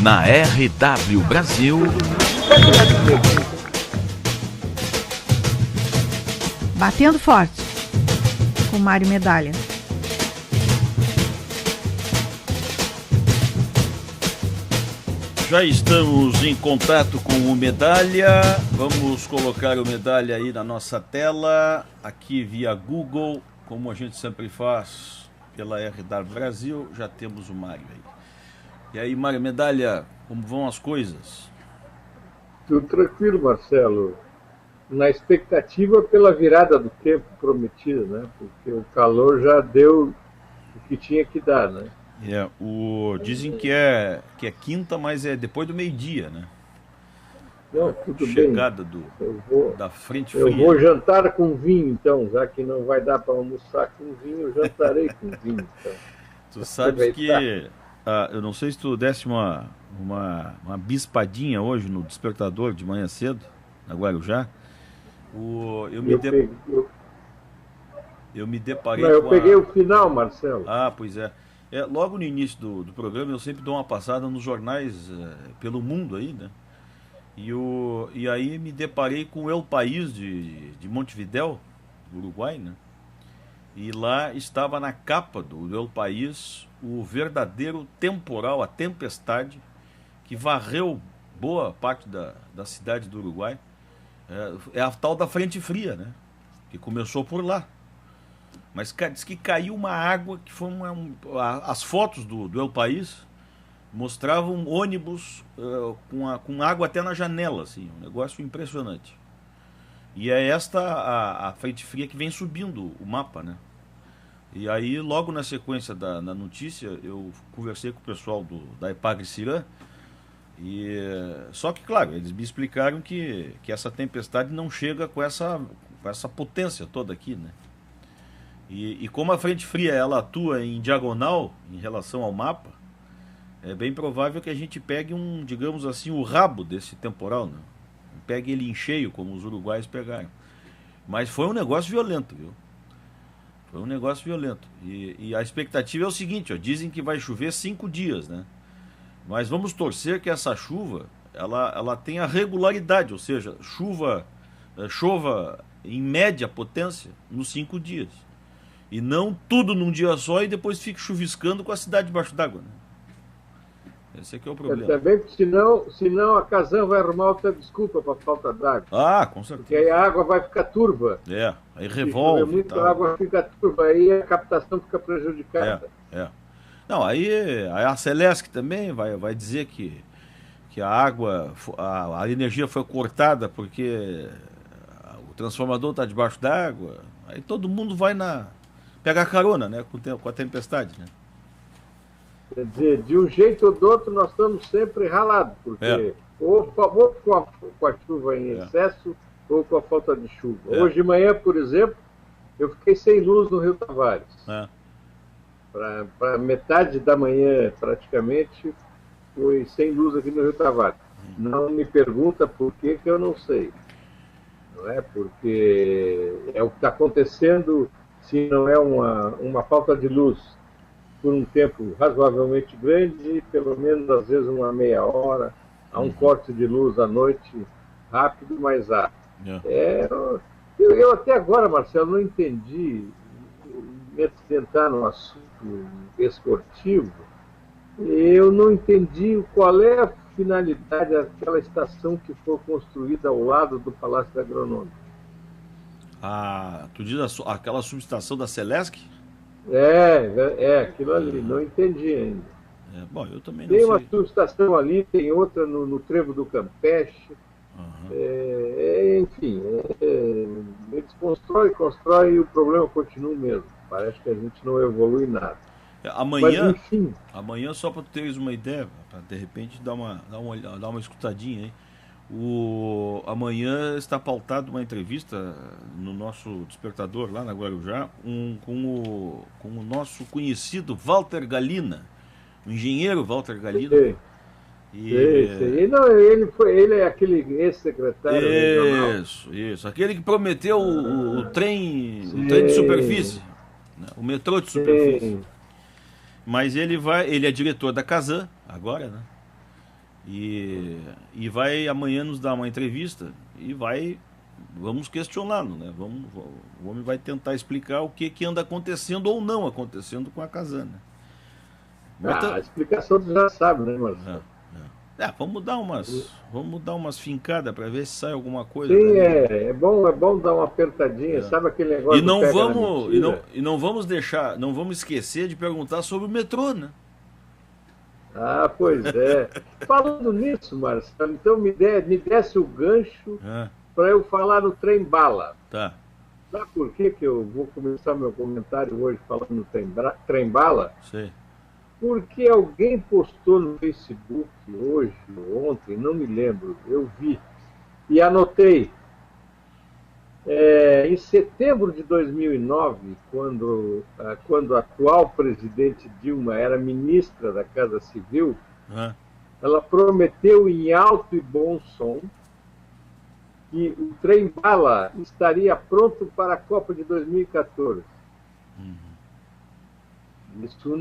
Na RW Brasil. Batendo forte com Mário Medalha. Já estamos em contato com o Medalha. Vamos colocar o Medalha aí na nossa tela, aqui via Google, como a gente sempre faz pela RW Brasil. Já temos o Mário aí. E aí, Mário Medalha, como vão as coisas? Tudo tranquilo, Marcelo. Na expectativa pela virada do tempo prometida, né? Porque o calor já deu o que tinha que dar, né? Dizem que é quinta, mas é depois do meio-dia, né? Não, tudo Chegada bem. da frente fria. Eu vou jantar com vinho, então, já que não vai dar para almoçar com vinho, eu jantarei com vinho. Então. Tu sabes que eu não sei se tu desse uma bispadinha hoje no despertador de manhã cedo, na Guarujá. Eu me deparei eu peguei o final, Marcelo. Ah, pois é. Logo no início do programa eu sempre dou uma passada nos jornais pelo mundo aí, né? E aí me deparei com o El País de Montevidéu, Uruguai, né? E lá estava na capa do El País o verdadeiro temporal, a tempestade que varreu boa parte da cidade do Uruguai. É a tal da frente fria, né? Que começou por lá. Mas diz que caiu uma água que foi as fotos do El País mostravam ônibus com água até na janela, assim, um negócio impressionante. E é esta a frente fria que vem subindo o mapa, né? E aí, logo na sequência da notícia, eu conversei com o pessoal da Epagre-Cirã. Só que, claro, eles me explicaram que essa tempestade não chega com essa potência toda aqui, né? E como a frente fria ela atua em diagonal em relação ao mapa, é bem provável que a gente pegue digamos assim, o rabo desse temporal, né? Pegue ele em cheio, como os uruguaios pegaram. Mas foi um negócio violento, viu? Foi um negócio violento. E a expectativa é o seguinte, ó, dizem que vai chover 5 dias, né? Mas vamos torcer que essa chuva ela tenha regularidade, ou seja, chova em média potência nos 5 dias. E não tudo num dia só e depois fique chuviscando com a cidade debaixo d'água, né? Esse aqui é o problema. Também, senão a Casan vai arrumar outra desculpa para falta d'água. Ah, com certeza. Porque aí a água vai ficar turva. Aí revolve. Muita água fica turva, aí a captação fica prejudicada. Não, aí a Celesc também vai dizer que a água, a energia foi cortada porque o transformador está debaixo d'água. Aí todo mundo vai pegar carona, né, com a tempestade, né? Quer dizer, de um jeito ou do outro nós estamos sempre ralados, porque ou com a chuva em excesso ou com a falta de chuva. Hoje de manhã, por exemplo, eu fiquei sem luz no Rio Tavares. Para metade da manhã, praticamente, foi sem luz aqui no Rio Tavares. Não me pergunta por que eu não sei. Não é? Porque é o que está acontecendo, se não é uma falta de luz por um tempo razoavelmente grande, pelo menos às vezes uma meia hora, há um corte de luz à noite rápido, mas há. Eu até agora, Marcelo, não entendi, me tentar no assunto esportivo, eu não entendi qual é a finalidade daquela estação que foi construída ao lado do Palácio da Agronômica. Tu diz aquela subestação da Celesc? Aquilo ali, não entendi ainda. Bom, eu também não sei. Tem uma sei. subestação ali, tem outra no Trevo do Campeche. Enfim, eles constroem e o problema continua o mesmo. Parece que a gente não evolui nada. Amanhã, só para tu teres uma ideia, para de repente dar uma escutadinha aí. Amanhã está pautada uma entrevista no nosso despertador lá na Guarujá com o nosso conhecido Walter Galina, o engenheiro Walter Galina. Ele é aquele ex-secretário regional. Isso. Aquele que prometeu o trem de superfície, né? O metrô de superfície. Mas ele é diretor da Casan agora, né? E vai amanhã nos dar uma entrevista e vamos questioná-lo, né? O homem vai tentar explicar o que anda acontecendo ou não acontecendo com a Casan, né? A explicação tu já sabe, né, Marcelo? Vamos dar umas fincadas para ver se sai alguma coisa. Sim, é bom dar uma apertadinha, sabe aquele negócio e não vamos esquecer de perguntar sobre o metrô, né? Ah, pois é. Falando nisso, Marcelo, então me desse o gancho para eu falar no trem-bala. Tá. Sabe por que eu vou começar meu comentário hoje falando no trem-bala? Sei. Porque alguém postou no Facebook hoje, ou ontem, não me lembro, eu vi e anotei. Em setembro de 2009, quando a atual presidente Dilma era ministra da Casa Civil, ela prometeu em alto e bom som que o trem-bala estaria pronto para a Copa de 2014. Isso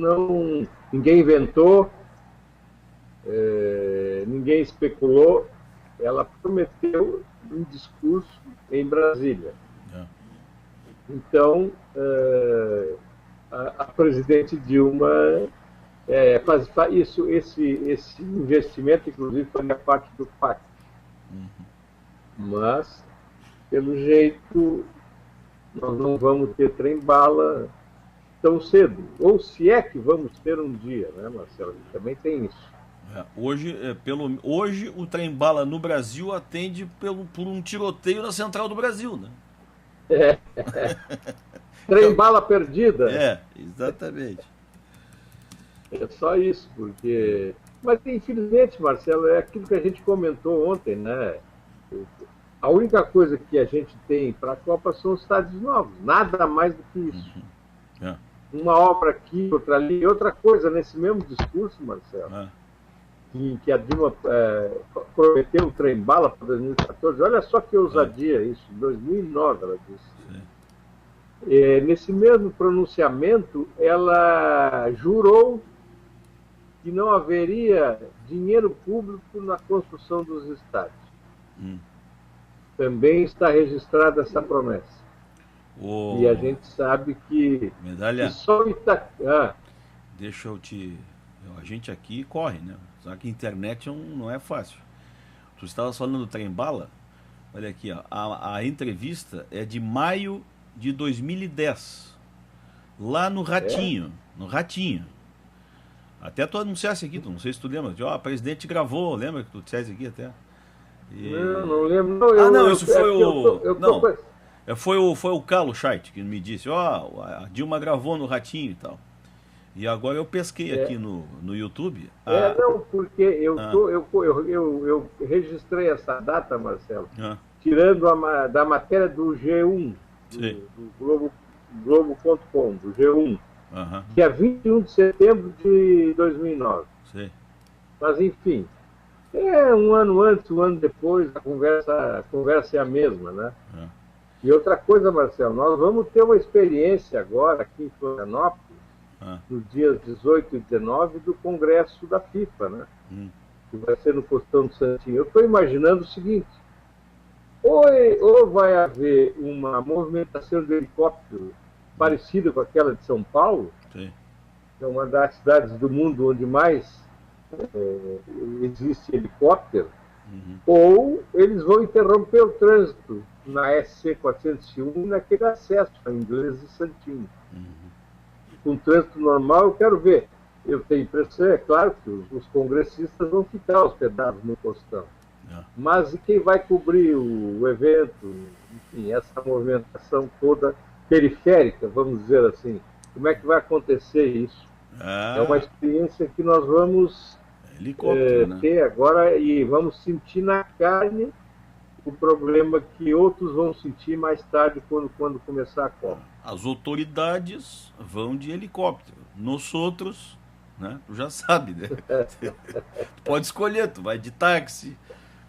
ninguém inventou, ninguém especulou, ela prometeu um discurso em Brasília. Então, a presidente Dilma esse investimento, inclusive, foi na parte do PAC. Mas, pelo jeito, nós não vamos ter trem-bala tão cedo. Ou se é que vamos ter um dia, né, Marcelo? Também tem isso. Hoje o trem-bala no Brasil atende por um tiroteio na Central do Brasil, né? Trem-bala perdida. Exatamente. É só isso, porque... Mas, infelizmente, Marcelo, é aquilo que a gente comentou ontem, né? A única coisa que a gente tem para a Copa são os estádios novos. Nada mais do que isso. Uma obra aqui, outra ali. Outra coisa, nesse mesmo discurso, Marcelo, que a Dilma prometeu o trem-bala para 2014. Olha só que ousadia isso. Em 2009 ela disse. Nesse mesmo pronunciamento, ela jurou que não haveria dinheiro público na construção dos estádios. Também está registrada essa promessa. E a gente sabe que... Medalha, só deixa eu a gente aqui corre, né? Só que a internet não é fácil. Tu estavas falando do trem-bala. Olha aqui, ó. A entrevista é de maio de 2010. Lá no Ratinho. No Ratinho. Até tu anunciasse aqui, não sei se tu lembra. A presidente gravou, lembra que tu dissesse aqui até? Não lembro. Isso foi Foi o Carlos Scheidt que me disse, a Dilma gravou no Ratinho e tal. E agora eu pesquei aqui no YouTube. Porque eu registrei essa data, Marcelo, tirando da matéria do G1, do Globo.com, do G1, que é 21 de setembro de 2009. Mas, enfim, um ano antes, um ano depois, a conversa é a mesma, né? E outra coisa, Marcelo, nós vamos ter uma experiência agora aqui em Florianópolis, nos dias 18 e 19, do Congresso da FIFA, né? Que vai ser no Costão do Santinho. Eu estou imaginando o seguinte, ou vai haver uma movimentação de helicóptero parecida com aquela de São Paulo, que é uma das cidades do mundo onde mais existe helicóptero, ou eles vão interromper o trânsito na SC 401 naquele acesso a Inglês e Santinho. Com trânsito normal, eu quero ver. Eu tenho impressão, é claro, que os congressistas vão ficar hospedados no Costão. Mas e quem vai cobrir o evento, enfim, essa movimentação toda periférica, vamos dizer assim? Como é que vai acontecer isso? É uma experiência que nós vamos ter agora e vamos sentir na carne o problema que outros vão sentir mais tarde quando começar a Copa. As autoridades vão de helicóptero. Nós outros, né? Tu já sabe, né? Tu pode escolher, tu vai de táxi,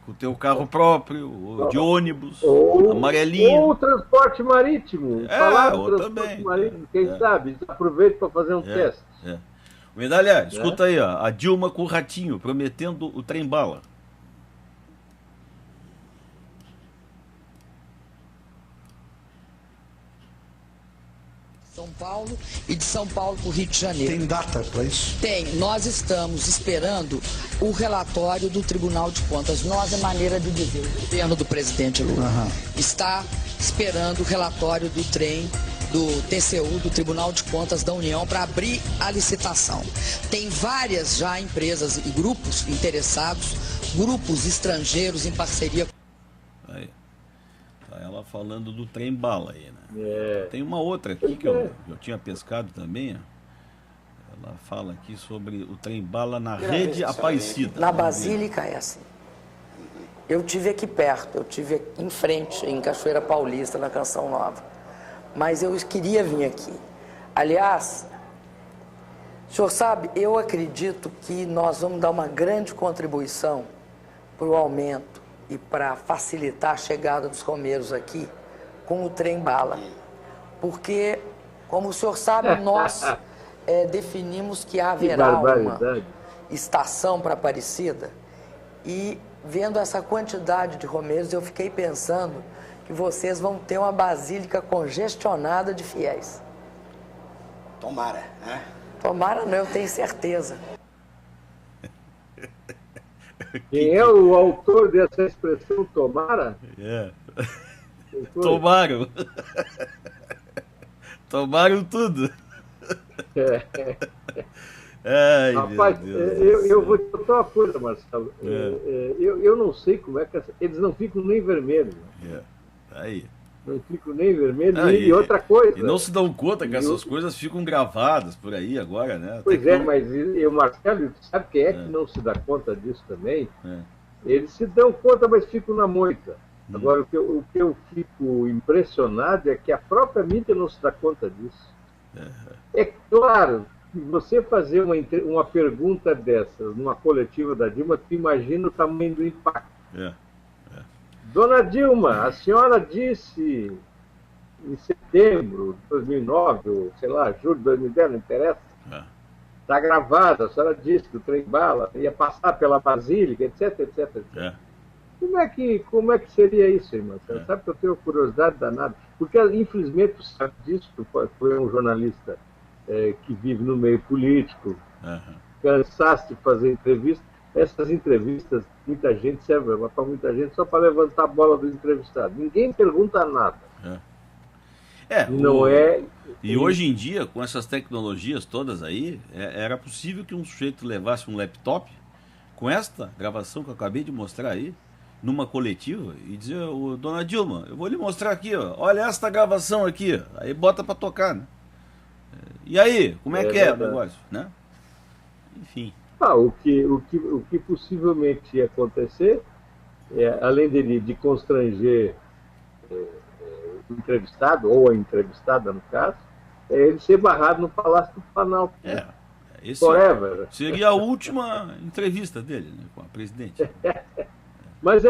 com o teu carro próprio, ou de ônibus, amarelinho. Ou transporte marítimo. Ou transporte também. Marítimo, quem sabe? Aproveita para fazer um teste. Medalha, escuta aí, ó, a Dilma com o Ratinho prometendo o trem-bala. São Paulo e de São Paulo para o Rio de Janeiro. Tem data para isso? Tem. Nós estamos esperando o relatório do Tribunal de Contas. Nós, é maneira de dizer, o governo do presidente Lula está esperando o relatório do trem do TCU, do Tribunal de Contas da União, para abrir a licitação. Tem várias já empresas e grupos interessados, grupos estrangeiros em parceria. Aí. Tá ela falando do trem-bala aí, né? É. Tem uma outra aqui que eu tinha pescado também, ó. Ela fala aqui sobre o trem-bala na rede Aparecida. Na Basílica é assim. Eu tive aqui perto, eu tive em frente, em Cachoeira Paulista, na Canção Nova. Mas eu queria vir aqui. Aliás, o senhor sabe, eu acredito que nós vamos dar uma grande contribuição para o aumento e para facilitar a chegada dos romeiros aqui com o trem-bala. Porque, como o senhor sabe, nós definimos que haverá uma estação para Aparecida e, vendo essa quantidade de romeiros, eu fiquei pensando que vocês vão ter uma basílica congestionada de fiéis. Tomara, né? Tomara não, eu tenho certeza. Quem é o autor dessa expressão, tomara? É. Tomaram. Tomaram tudo. Ai, rapaz, eu vou te contar uma coisa, Marcelo. Eu não sei como é que... Eles não ficam nem vermelhos. Aí. Não ficam nem vermelhos, e outra coisa. E não se dão conta que essas coisas ficam gravadas por aí agora, né? Pois é, mas o Marcelo, sabe quem é que não se dá conta disso também? Eles se dão conta, mas ficam na moita. Agora, o que eu fico impressionado é que a própria mídia não se dá conta disso. É claro, você fazer uma pergunta dessas numa coletiva da Dilma, tu imagina o tamanho do impacto. Dona Dilma, a senhora disse em setembro de 2009, ou sei lá, julho de 2010, não interessa. Está gravada, a senhora disse que o trem-bala ia passar pela Basílica, etc, etc, etc. Como é que seria isso, irmã? Você sabe que eu tenho curiosidade danada. Porque, infelizmente, você sabe disso, foi um jornalista que vive no meio político, cansasse de fazer entrevistas. Essas entrevistas, muita gente serve para muita gente só para levantar a bola do entrevistado. Ninguém pergunta nada. E hoje em dia, com essas tecnologias todas aí, era possível que um sujeito levasse um laptop com esta gravação que eu acabei de mostrar aí, numa coletiva, e dizer, Dona Dilma, eu vou lhe mostrar aqui, ó, olha esta gravação aqui, ó. Aí bota para tocar, né? E aí, como é que é o negócio, né? Enfim. O que possivelmente ia acontecer, além de constranger o entrevistado, ou a entrevistada no caso, é ele ser barrado no Palácio do Planalto. Forever. Seria a última entrevista dele, né, com a presidente. Mas,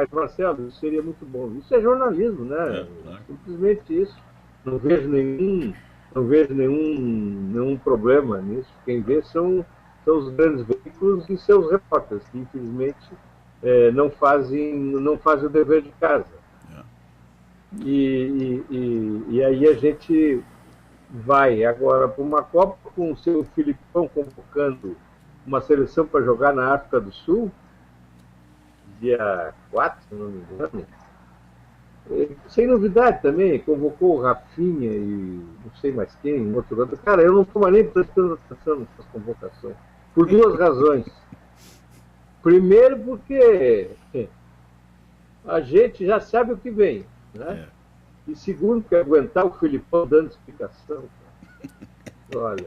Marcelo, isso seria muito bom. Isso é jornalismo, né? Claro. Simplesmente isso. Não vejo nenhum problema nisso. Quem vê são os grandes veículos e seus repórteres, que infelizmente não fazem o dever de casa. E aí a gente vai agora para uma Copa com o seu Filipão convocando uma seleção para jogar na África do Sul, dia 4, se não me engano. Sem novidade também, convocou o Rafinha e não sei mais quem, um outro lado. Cara, eu não estou mais nem prestando atenção nessas convocações. Por duas razões. Primeiro, porque a gente já sabe o que vem, né? E segundo, porque aguentar o Filipão dando explicação. Olha.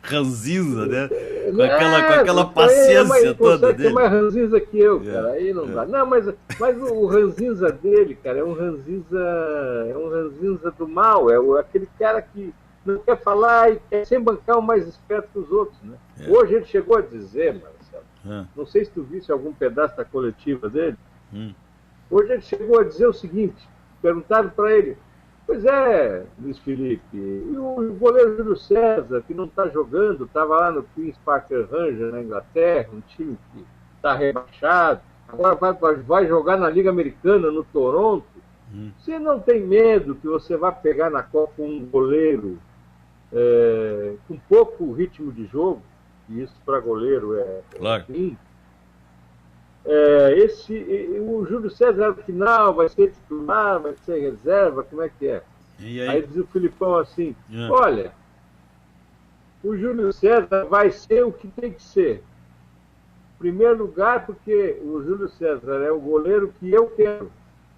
Ranzinza, né? Com aquela paciência toda dele. Ele é mais ranzinza que eu, cara. Aí não dá. Não, mas o ranzinza dele, cara, é um ranzinza do mal. É aquele cara que não quer falar e quer sempre bancar o mais esperto que os outros, né? Hoje ele chegou a dizer, Marcelo, não sei se tu visse algum pedaço da coletiva dele, hoje ele chegou a dizer o seguinte, perguntaram para ele, Pois é, Luiz Felipe. E o goleiro Júlio César, que não está jogando, estava lá no Queen's Park Rangers, na Inglaterra, um time que está rebaixado, agora vai jogar na Liga Americana, no Toronto. Você não tem medo que você vá pegar na Copa um goleiro com pouco ritmo de jogo, e isso para goleiro Claro. ruim. O Júlio César no final vai ser titular, vai ser reserva, como é que é? E Aí aí? diz o Filipão assim, olha, o Júlio César vai ser o que tem que ser. Em primeiro lugar, porque o Júlio César é o goleiro que eu quero.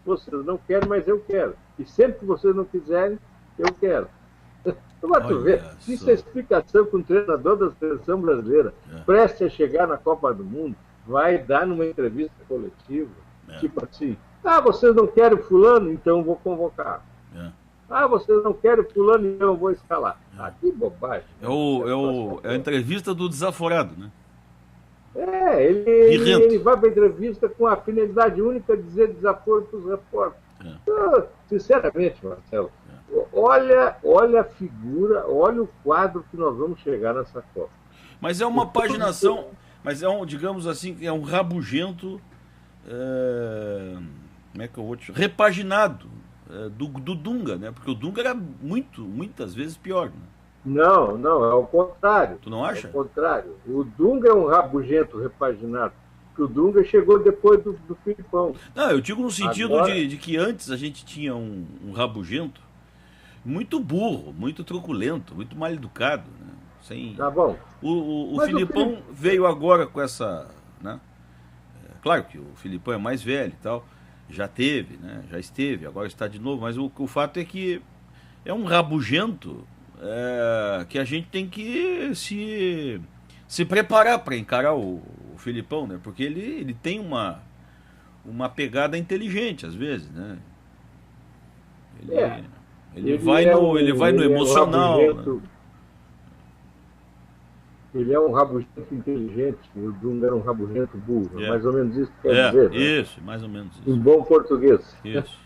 Vocês não querem, mas eu quero. E sempre que vocês não quiserem, eu quero. Mas tu vê, isso é explicação que um treinador da seleção brasileira, prestes a chegar na Copa do Mundo, vai dar numa entrevista coletiva, tipo assim, vocês não querem fulano, então eu vou convocar. Vocês não querem fulano, então eu vou escalar. Que bobagem. É a entrevista do desaforado, né? Ele vai para a entrevista com a finalidade única de dizer desaforo para os repórteres. Então, sinceramente, Marcelo, olha a figura, olha o quadro que nós vamos chegar nessa Copa. Mas é uma paginação, mas digamos assim, é um rabugento, como é que eu vou te... repaginado do Dunga, né? Porque o Dunga era muitas vezes pior, né? Não, é o contrário. Tu não acha? É o contrário. O Dunga é um rabugento repaginado. Porque o Dunga chegou depois do Filipão. Não, eu digo no sentido Agora... de que antes a gente tinha um rabugento muito burro, muito truculento, muito mal educado, né? Tá bom. O Filipão veio agora com essa, né? Claro que o Filipão é mais velho e tal, já teve, né? Já esteve, agora está de novo, mas o fato é que é um rabugento que a gente tem que se preparar para encarar o Filipão, né? Porque ele tem uma pegada inteligente às vezes, né? Ele vai no emocional. Ele é um rabugento inteligente, o Dunga era um rabugento burro, mais ou menos isso que quer dizer. Isso, né? Mais ou menos isso. Em bom português. Isso,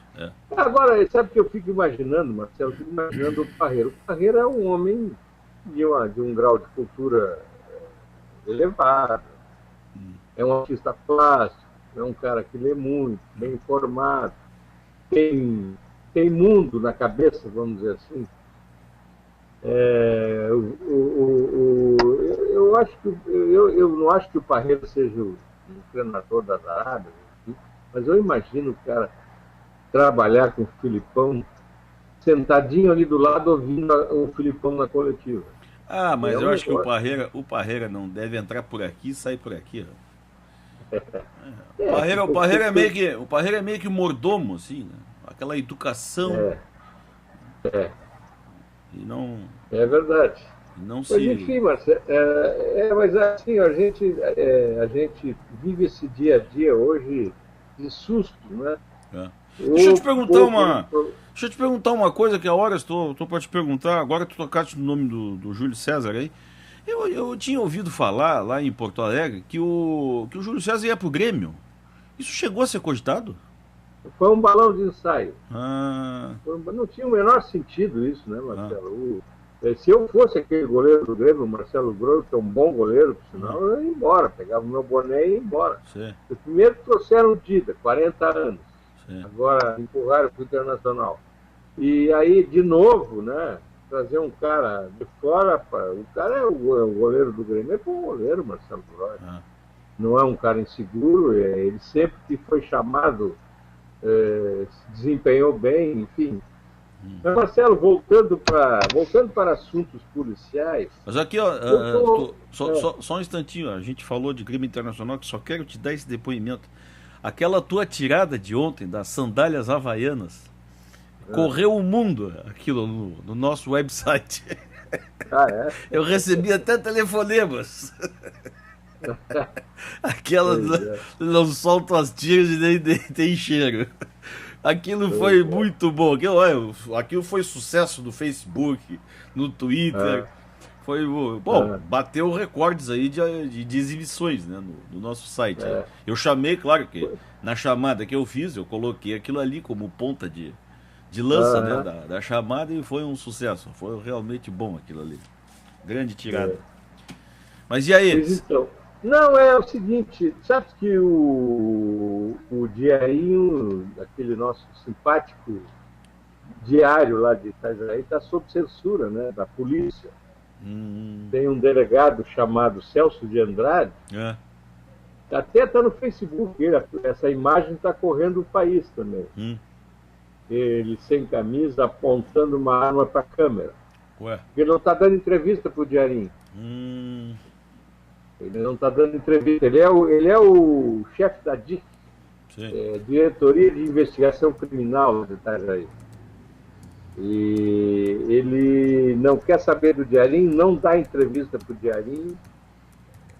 Agora, sabe o que eu fico imaginando, Marcelo? Eu fico imaginando o Parreira. O Parreira é um homem de um grau de cultura elevado, é um artista plástico, é um cara que lê muito, bem informado, tem mundo na cabeça, vamos dizer assim. Eu não acho que o Parreira seja o treinador das Arábias, mas eu imagino o cara trabalhar com o Filipão sentadinho ali do lado ouvindo o Filipão na coletiva. Mas eu acho que o Parreira não deve entrar por aqui e sair por aqui. O Parreira é meio que mordomo, assim, né? Aquela educação. E não... É verdade. Não mas enfim, Marcelo, mas assim, a gente vive esse dia a dia hoje de susto, né? Deixa eu te perguntar uma coisa que a hora estou para te perguntar. Agora tu tocaste no nome do Júlio César aí. Eu tinha ouvido falar lá em Porto Alegre que o Júlio César ia pro Grêmio. Isso chegou a ser cogitado? Foi um balão de ensaio. Não tinha o menor sentido isso, né, Marcelo? Se eu fosse aquele goleiro do Grêmio, o Marcelo Grosso, que é um bom goleiro, por sinal, eu ia embora. Pegava o meu boné e ia embora. Primeiro trouxeram o Dida, 40 anos. Agora empurraram para o Internacional. E aí, de novo, né, trazer um cara de fora, o cara é o goleiro do Grêmio, é bom goleiro, Marcelo Grosso. Não é um cara inseguro, ele sempre que foi chamado se desempenhou bem, enfim. Mas, Marcelo, voltando para assuntos policiais... Mas aqui, só um instantinho, a gente falou de Grêmio Internacional, que só quero te dar esse depoimento. Aquela tua tirada de ontem, das sandálias havaianas, correu o mundo, aquilo no nosso website. Eu recebi até telefonemas. Aquela não soltam as tiras e nem tem cheiro. Aquilo foi muito bom. Aquilo foi sucesso no Facebook, no Twitter. Foi bom, bateu recordes aí de exibições, né, no nosso site. Eu chamei, claro que na chamada que eu fiz, eu coloquei aquilo ali como ponta de de lança, né, da chamada, e foi um sucesso. Foi realmente bom aquilo ali. Grande tirada. Mas e aí? Pois então. Não, é o seguinte, sabe que o Diarinho, aquele nosso simpático diário lá de Itajaí, está sob censura, né, da polícia. Tem um delegado chamado Celso de Andrade, até está no Facebook, essa imagem está correndo o país também. Ele sem camisa, apontando uma arma para a câmera. Ué. Ele não está dando entrevista para o Diarinho. Ele não está dando entrevista. Ele é o chefe da DIC, Diretoria de Investigação Criminal de Itajaí. E ele não quer saber do Diarinho, não dá entrevista para o Diarinho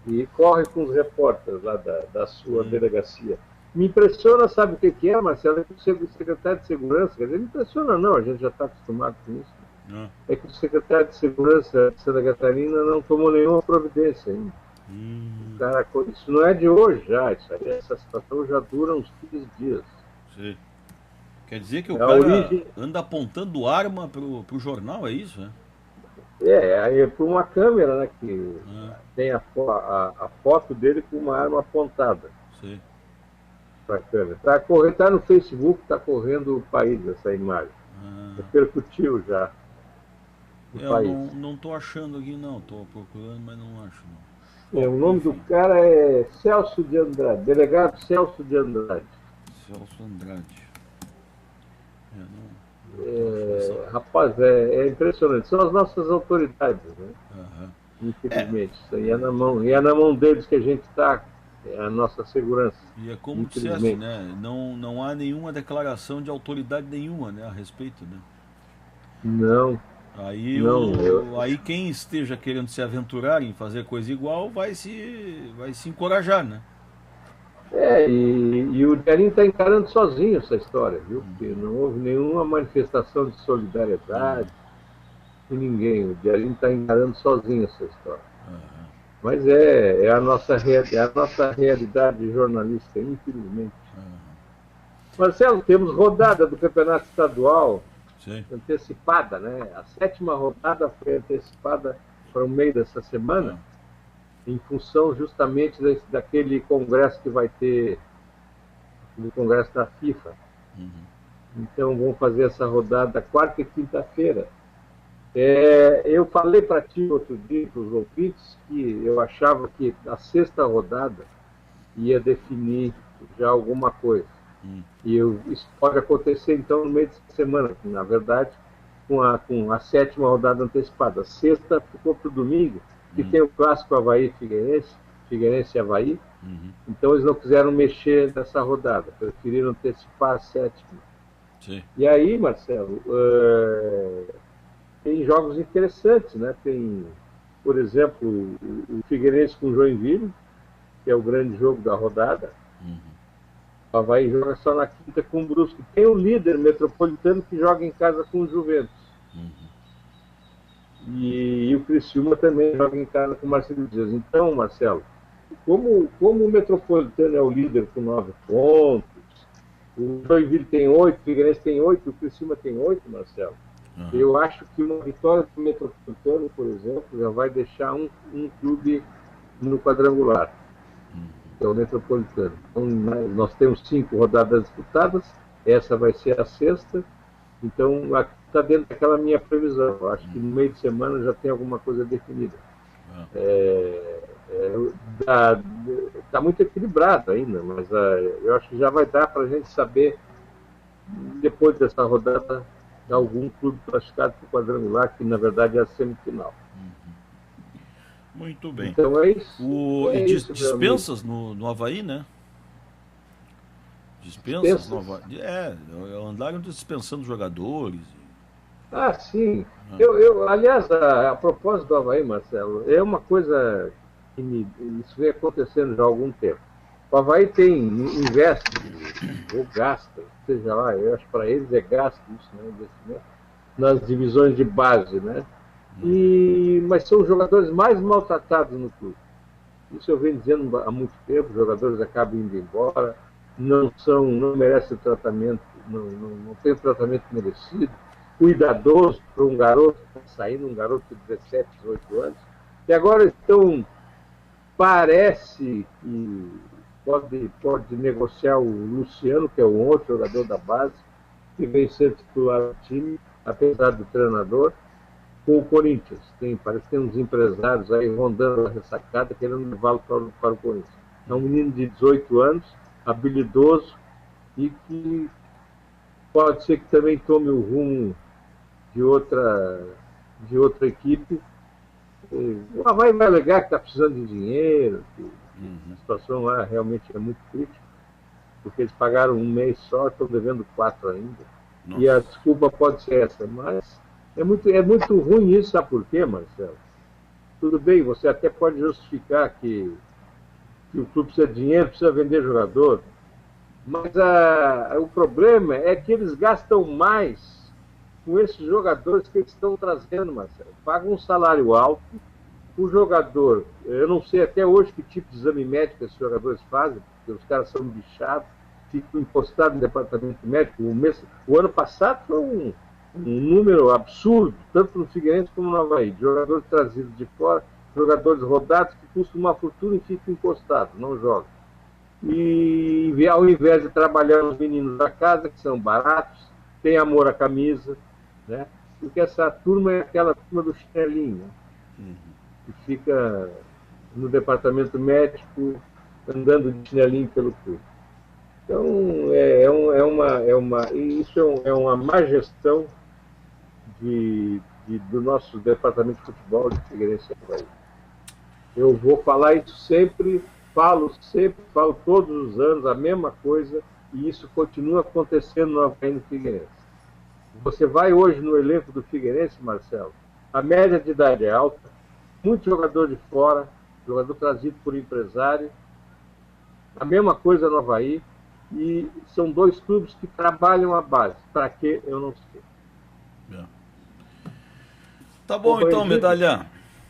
e corre com os repórteres lá da sua delegacia. Me impressiona, sabe o que é, Marcelo? É que o secretário de Segurança, quer dizer, me impressiona não, a gente já está acostumado com isso. É que o secretário de Segurança de Santa Catarina não tomou nenhuma providência ainda. Cara, isso não é de hoje já, essa situação já dura uns 15 dias. Sim. Quer dizer que o cara anda apontando arma pro jornal, é isso, né? Aí é por uma câmera, né, que tem a foto dele com uma arma apontada. Sim. Pra câmera. Tá no Facebook, está correndo o país essa imagem. Repercutiu já no país. Não estou achando aqui não, estou procurando, mas não acho não. O nome do cara é Celso de Andrade, delegado Celso de Andrade. Celso Andrade. Rapaz, é impressionante. São as nossas autoridades, né? Infelizmente. Isso aí é na mão deles que a gente está, a nossa segurança. E é como disseste, né? Não há nenhuma declaração de autoridade nenhuma, né, a respeito, né? Não. Aí quem esteja querendo se aventurar em fazer coisa igual vai se encorajar, né? E o Diarinho está encarando sozinho essa história, viu? Porque não houve nenhuma manifestação de solidariedade de ninguém. O Diarinho está encarando sozinho essa história. Mas é a nossa realidade jornalística, infelizmente. Marcelo, temos rodada do Campeonato Estadual. Sim. Antecipada, né? A 7ª rodada foi antecipada para o meio dessa semana, em função justamente daquele congresso que vai ter, no congresso da FIFA. Então vamos fazer essa rodada quarta e quinta-feira. Eu falei para ti outro dia, para os ouvintes, que eu achava que a 6ª rodada ia definir já alguma coisa. E isso pode acontecer então no meio de semana, que, na verdade, com a 7ª rodada antecipada. A 6ª ficou para o domingo, que tem o clássico Avaí-Figueirense, Figueirense-Avaí. Então eles não quiseram mexer nessa rodada, preferiram antecipar a 7ª. Sim. E aí, Marcelo, tem jogos interessantes, né? Tem, por exemplo, o Figueirense com o Joinville, que é o grande jogo da rodada. O Avaí joga só na quinta com o Brusque. Tem o líder Metropolitano que joga em casa com o Juventus. E o Criciúma também joga em casa com o Marcelo Dias. Então, Marcelo, como o Metropolitano é o líder com 9 pontos, o Joinville tem 8, o Figueirense tem 8, o Criciúma tem 8, Marcelo. Eu acho que uma vitória do Metropolitano, por exemplo, já vai deixar um clube no quadrangular. Que é o Metropolitano. Então, nós temos 5 rodadas disputadas, essa vai ser a 6ª, então está dentro daquela minha previsão. Eu acho que no meio de semana já tem alguma coisa definida. Está muito equilibrado ainda, mas eu acho que já vai dar para a gente saber, depois dessa rodada, algum clube classificado para o quadrangular, que na verdade é a semifinal. Muito bem. Então é isso. Dispensas no Avaí, né? Dispensas no Avaí. Andaram dispensando jogadores. Sim. Aliás, a propósito do Avaí, Marcelo, é uma coisa que isso vem acontecendo já há algum tempo. O Avaí investe, ou gasta, seja lá, eu acho que para eles é gasto isso, né? Investimento, nas divisões de base, né? Mas são os jogadores mais maltratados no clube. Isso eu venho dizendo há muito tempo, os jogadores acabam indo embora, não merecem o tratamento não tem o tratamento merecido, cuidadoso para um garoto que está saindo, um garoto de 17, 18 anos, e agora estão, parece que pode negociar o Luciano, que é um outro jogador da base, que vem ser titular do time, apesar do treinador, com o Corinthians. Parece que tem uns empresários aí rondando a ressacada, querendo levá-lo para o Corinthians. É um menino de 18 anos, habilidoso, e que pode ser que também tome o rumo de outra equipe. Vai alegar que está precisando de dinheiro, que a situação lá realmente é muito crítica, porque eles pagaram um mês só, estão devendo 4 ainda. Nossa. E a desculpa pode ser essa, mas é muito ruim isso, sabe por quê, Marcelo? Tudo bem, você até pode justificar que o clube precisa de dinheiro, precisa vender jogador, mas o problema é que eles gastam mais com esses jogadores que eles estão trazendo, Marcelo. Pagam um salário alto, o jogador, eu não sei até hoje que tipo de exame médico esses jogadores fazem, porque os caras são bichados, ficam encostados no departamento médico. O ano passado foi um número absurdo, tanto no Figueirense como no Avaí, de jogadores trazidos de fora, jogadores rodados que custam uma fortuna e ficam encostados, não jogam. E ao invés de trabalhar os meninos da casa, que são baratos, têm amor à camisa, né? Porque essa turma é aquela turma do chinelinho, né? Que fica no departamento médico andando de chinelinho pelo clube. Então, isso é uma má gestão do nosso departamento de futebol de Figueirense. Eu vou falar isso sempre, falo todos os anos a mesma coisa, e isso continua acontecendo no Avaí no Figueirense. Você vai hoje no elenco do Figueirense, Marcelo, a média de idade é alta, muito jogador de fora, jogador trazido por empresário, a mesma coisa no Avaí, e são 2 clubes que trabalham a base. Para quê? Eu não sei. Tá bom, então, Medalha.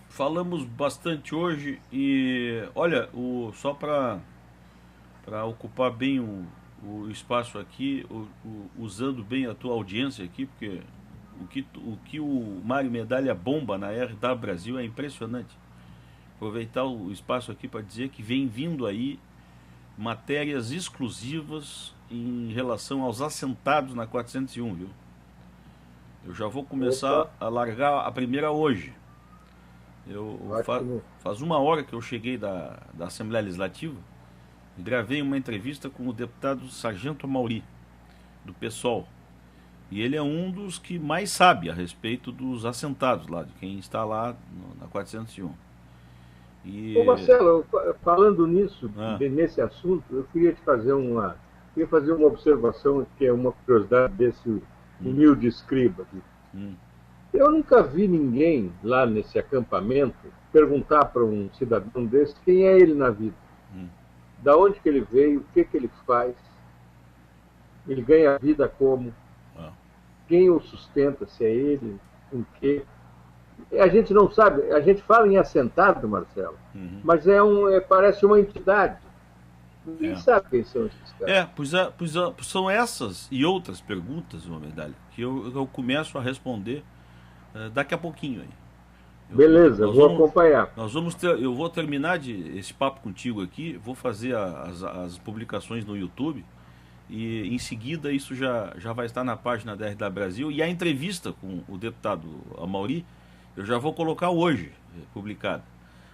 Falamos bastante hoje e, olha, só para ocupar bem o espaço aqui, usando bem a tua audiência aqui, porque o que o Mário Medalha bomba na RW Brasil é impressionante. Aproveitar o espaço aqui para dizer que vem vindo aí matérias exclusivas em relação aos assentados na 401, viu? Eu já vou começar a largar a primeira hoje. Faz 1 hora que eu cheguei da Assembleia Legislativa e gravei uma entrevista com o deputado Sargento Amauri, do PSOL. E ele é um dos que mais sabe a respeito dos assentados lá, de quem está lá na 401. Ô Marcelo, falando nisso, nesse assunto, eu queria te fazer uma observação que é uma curiosidade desse humilde escriba aqui. Eu nunca vi ninguém lá nesse acampamento perguntar para um cidadão desse quem é ele na vida. Da onde que ele veio, o que ele faz, ele ganha vida como, quem o sustenta, se é ele, com quê. A gente não sabe, a gente fala em assentado, Marcelo, mas parece uma entidade. Ninguém sabe quem são esses caras. Pois são essas e outras perguntas, uma medalha, que eu começo a responder daqui a pouquinho aí. Beleza, vou acompanhar. Eu vou terminar esse papo contigo aqui, vou fazer as publicações no YouTube e em seguida isso já vai estar na página da RW Brasil, e a entrevista com o deputado Amauri eu já vou colocar hoje, publicada.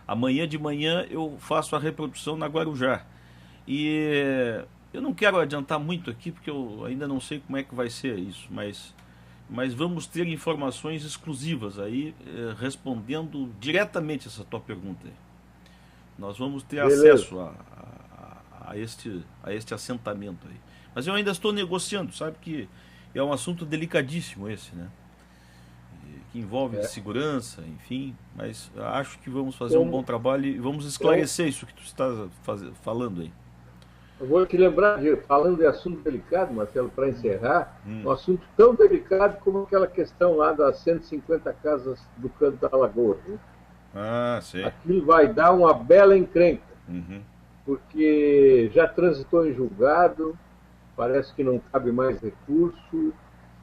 Amanhã de manhã eu faço a reprodução na Guarujá. E eu não quero adiantar muito aqui, porque eu ainda não sei como é que vai ser isso, mas vamos ter informações exclusivas aí, respondendo diretamente essa tua pergunta aí. Nós vamos ter acesso a este assentamento aí. Mas eu ainda estou negociando, sabe que é um assunto delicadíssimo esse, né? Que envolve segurança, enfim, mas acho que vamos fazer um bom trabalho e vamos esclarecer isso que tu estás falando aí. Eu vou te lembrar, falando de assunto delicado, Marcelo, para encerrar, um assunto tão delicado como aquela questão lá das 150 casas do Canto da Lagoa. Né? Sim. Aquilo vai dar uma bela encrenca, porque já transitou em julgado, parece que não cabe mais recurso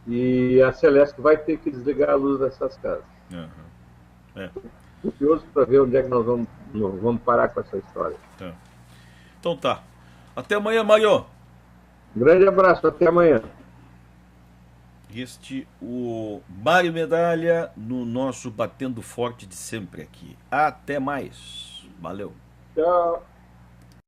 e a Celesc vai ter que desligar a luz dessas casas. Uhum. É. Curioso para ver onde é que nós vamos parar com essa história. Tá. Então tá. Até amanhã, Mário. Grande abraço, até amanhã. O Mário Medalha no nosso Batendo Forte de sempre aqui. Até mais. Valeu. Tchau.